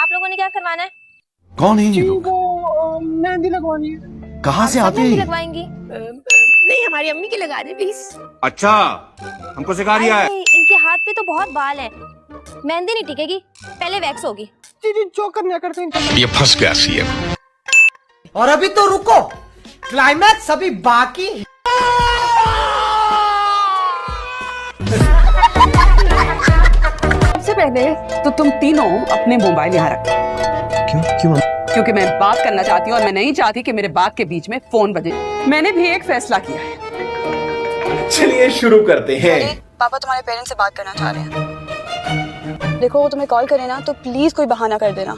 आप लोगों ने क्या करवाना है? कौन है ये लोग? मेहंदी लगवानी है। कहाँ से आते मेहंदी हैं? लगवाएंगी? नहीं, हमारी अम्मी की लगा दे प्लीज। अच्छा, हमको सिखा रिया है। अरे, इनके हाथ पे तो बहुत बाल है, मेहंदी नहीं टिकेगी, पहले वैक्स होगी। जी जी, जो करना करते हैं। ये फंस गया सीएम। और अभी तो रुको, क्लाइमैक्स अभी बाकी है। सबसे पहले तो तुम तीनों अपने मोबाइल यहाँ रखो। क्यों? क्योंकि मैं बात करना चाहती हूँ और मैं नहीं चाहती कि मेरे बात के बीच में फोन बजे। मैंने भी एक फैसला किया है। चलिए शुरू करते हैं। पापा तुम्हारे पेरेंट्स से बात करना चाह रहे हैं। देखो वो तुम्हें कॉल करे ना तो प्लीज कोई बहाना कर देना,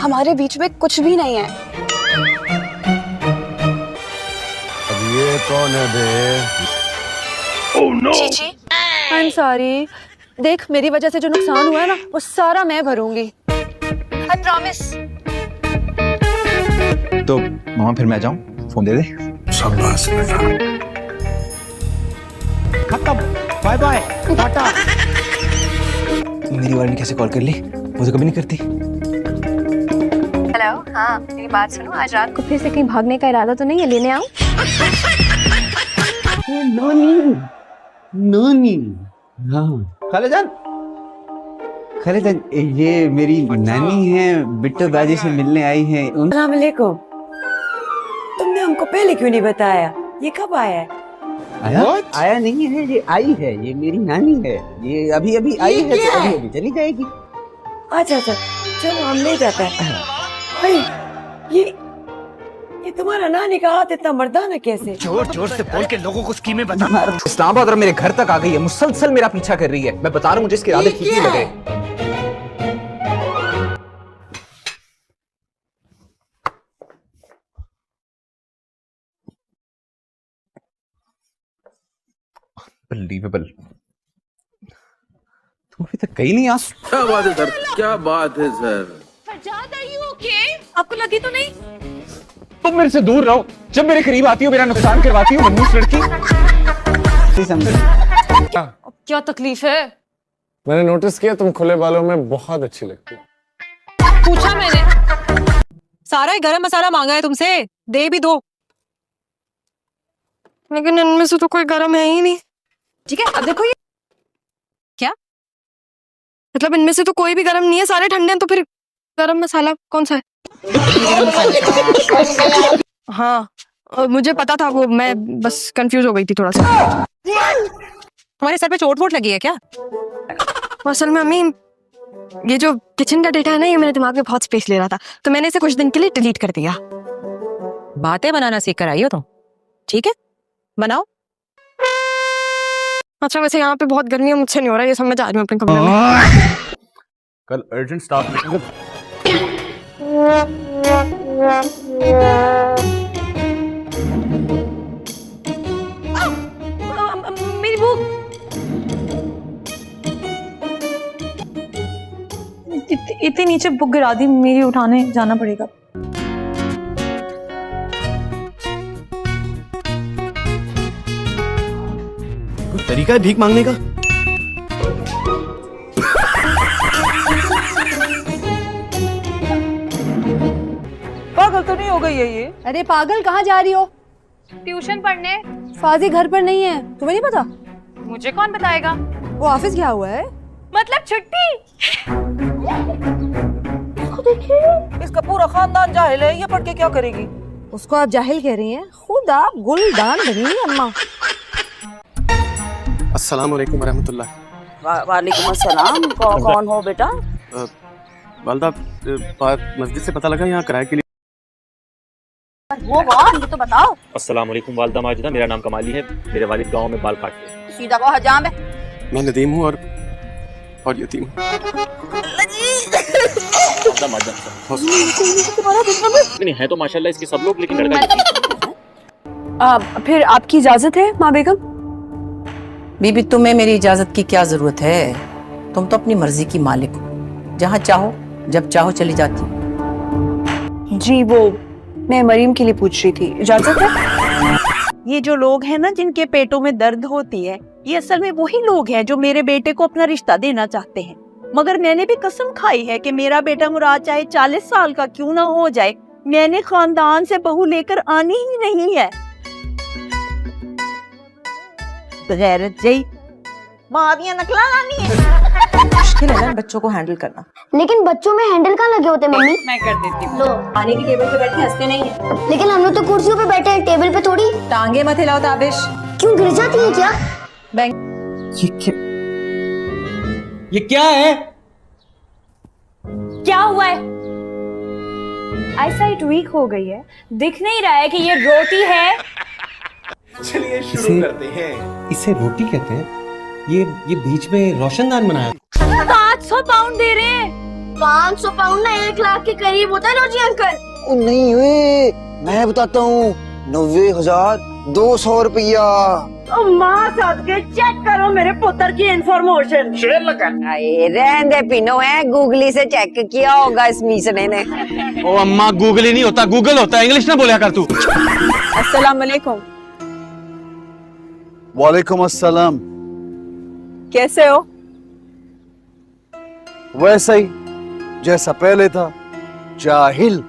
हमारे बीच में कुछ भी नहीं है। अब ये कौन है बे? Oh no. Chichi, I am sorry. देख, मेरी वजह से जो नुकसान हुआ है ना, वो सारा मैं भरूंगी। I promise. तो मामा फिर मैं जाऊं, फोन दे दे। शाबाश बेटा। खत्म, बाय बाय, टाटा। मेरी वाली ने कैसे कॉल कर ली? वो तो कभी नहीं करती। हेलो, हाँ मेरी बात सुनो, आज रात को फिर से कहीं भागने का इरादा तो नहीं है? लेने आऊं? नोनी हाँ खालेजान, ये मेरी नानी है, बिट्टू दादी से मिलने आई है। अस्सलाम वालेकुम। तुमने हमको पहले क्यों नहीं बताया? ये कब आया है? आया नहीं है, ये आई है, ये मेरी नानी है। ये अभी अभी आई है, तो अभी अभी चली जाएगी। अच्छा अच्छा, चलो हम ले जाते हैं। भाई, ये तुम्हारा नानी का हाथ इतना मर्दाना कैसे? जोर जोर से बोल के लोगों को स्कीमें बता। इस्लामाबाद और मेरे घर तक आ गई है, मुसलसल मेरा पीछा कर रही है। मैं बता रहा हूँ, मुझे इसके इरादे ठीक नहीं लगे। Unbelievable. तुम अभी तक गई नहीं आज? क्या बात है सर, क्या बात है सर। आपको लगी तो नहीं? तुम मेरे से दूर रहो। जब मेरे करीब आती हो मेरा नुकसान करवाती हो, मनहूस लड़की। अब क्या तकलीफ है? मैंने नोटिस किया तुम खुले बालों में बहुत अच्छी लगती हो। पूछा मैंने, सारा ही गरम मसाला मांगा है तुमसे, दे भी दो। लेकिन इनमें से तो कोई गरम है ही नहीं। ठीक है, अब देखो ये क्या मतलब, इनमें से तो कोई भी गरम नहीं है, सारे ठंडे हैं। तो फिर गरम मसाला कौन सा है? हाँ, और मुझे पता था वो, मैं बस कंफ्यूज हो गई थी थोड़ा सा। तुम्हारे सर पे चोट वोट लगी है क्या? असल में अम्मी, ये जो किचन का डेटा है ना, ये मेरे दिमाग में बहुत स्पेस ले रहा था, तो मैंने इसे कुछ दिन के लिए डिलीट कर दिया। बातें बनाना सीख कर आई हो तुम, ठीक है बनाओ। अच्छा, वैसे यहाँ पे बहुत गर्मी है, मुझसे नहीं हो रहा, ये सब मैं जा रही हूँ अपने कमरे में। कल अर्जेंट स्टाफ मीटिंग। मेरी भूख। इतनी नीचे बुक गिरा दी, मेरी उठाने जाना पड़ेगा। कोई तरीका है भीख मांगने का? पागल तो नहीं हो गई है ये? अरे पागल, कहाँ जा रही हो? ट्यूशन पढ़ने। फाजी घर पर नहीं है, तुम्हें नहीं पता? मुझे कौन बताएगा? वो ऑफिस गया हुआ है। मतलब छुट्टी? इसका पूरा खानदान जाहिल है, ये पढ़ के क्या करेगी? उसको आप जाहिल कह रही हैं? खुद आप गुलदान बनी है अम्मा। अस्सलाम वालेकुम रहमतुल्लाह। वालेकुम अस्सलाम। कौन हो बेटा? वालदा, मस्जिद से पता लगा यहाँ किराए के लिए। वो कौन, ये तो बताओ। अस्सलाम वालेकुम वालिदा माजिदा, मेरा नाम कमाली है। मेरे वालिद गांव में बाल काटते हैं। सीधा को हजाम है। मैं नदीम हूँ और यतीम हूँ। नहीं है तो माशाल्लाह इसके सब लोग, लेकिन लड़का। फिर आपकी इजाजत है माँ बेगम? बीबी, तुम्हें मेरी इजाजत की क्या जरूरत है? तुम तो अपनी मर्जी की मालिक हो, जहाँ चाहो जब चाहो चली जाती। जी, वो मैं मरीम के लिए पूछ रही थी, इजाजत है? ये जो लोग हैं ना, जिनके पेटों में दर्द होती है, ये असल में वही लोग हैं जो मेरे बेटे को अपना रिश्ता देना चाहते हैं। मगर मैंने भी कसम खाई है कि मेरा बेटा मुराद चाहे 40 साल का क्यों ना हो जाए, मैंने खानदान से बहू लेकर आनी ही नहीं है। गैरत जई माँ दियां नकला लानी है। मुश्किल है ना बच्चों को हैंडल करना। लेकिन बच्चों में हैंडल कहाँ लगे होते मम्मी? मैं कर देती हूँ। लो, खाने की टेबल पे बैठे हंसते नहीं है। लेकिन हम लोग तो कुर्सियों पे बैठे हैं, टेबल पे थोड़ी। टांगे मत हिलाओ ताबिश। क्यों गिर जाती है क्या? ये क्या है? क्या हुआ है? आईसाइट वीक हो गई है, दिख नहीं रहा है कि ये रोटी है। चलिए शुरू करते हैं। इसे रोटी कहते हैं। ये बीच में रोशनदान बनाया। 500 पाउंड दे रहे हैं। 500 पाउंड ना 1 लाख के करीब होता है रोजी अंकल। ओ नहीं हुए, मैं बताता हूँ 90,200 रुपया। माँ साथ के चेक करो मेरे पुत्र की इंफॉर्मेशन। रहने पिनो है, गूगली से चेक किया होगा इस मीसने ने। ओ अम्मा, गूगल ही नहीं होता, गूगल होता है। इंग्लिश ना बोलिया कर तू। अस्सलाम वालेकुम। वालेकुम अस्सलाम। कैसे हो? वैसा ही जैसा पहले था, जाहिल।